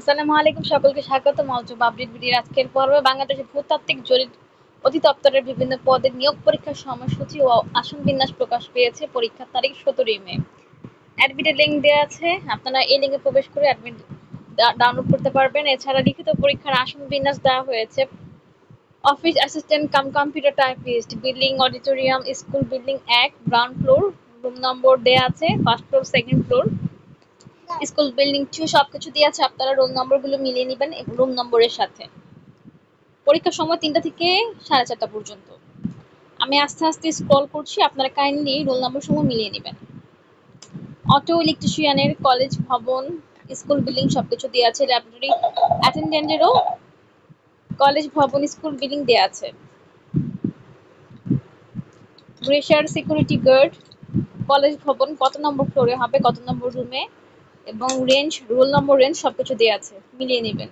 আসসালামু আলাইকুম, সকলকে স্বাগত মওজুব আপডেট ভিডিওর আজকের পর্বে বাংলাদেশের ভূতাত্ত্বিক জরিপ অধিদপ্তরের বিভিন্ন পদে নিয়োগ পরীক্ষার সময়সূচি ও আসন বিন্যাস প্রকাশ পেয়েছে। পরীক্ষার তারিখ 17 মে। অ্যাডমিটের লিঙ্ক দেওয়া আছে, আপনারা এই লিঙ্কে প্রবেশ করে অ্যাডমিট ডাউনলোড করতে পারবেন। এছাড়া লিখিত পরীক্ষার আসন বিন্যাস দেওয়া হয়েছে। Office assistant cum computer typist, building auditorium school building 1 ground floor, room number দেওয়া আছে, first floor second floor, school building 2 সবকিছু দিয়ে আছে। আপনারা রোল নম্বরগুলো মিলিয়ে নেবেন রুম নম্বরের সাথে। পরীক্ষার সময় 3টা থেকে 4:30 পর্যন্ত। আমি আস্তে আস্তে স্ক্রল করছি, আপনারা কাইন্ডলি রোল নম্বর সময় মিলিয়ে নেবেন। অটো ইলেকট্রিশিয়ানের, কলেজ ভবন, স্কুল বিল্ডিং সবকিছু দেওয়া আছে। ল্যাবরেটরি অ্যাটেন্ডেন্টেরও কলেজ ভবন স্কুল বিল্ডিং দেওয়া আছে। গ্রেশার সিকিউরিটি গার্ড, কলেজ ভবন কত নম্বর ফ্লোরে হবে, কত নম্বর রুমে, এবং রেঞ্জ রোল নম্বর রেঞ্জ সবকিছু দেওয়া আছে, মিলিয়ে নেবেন।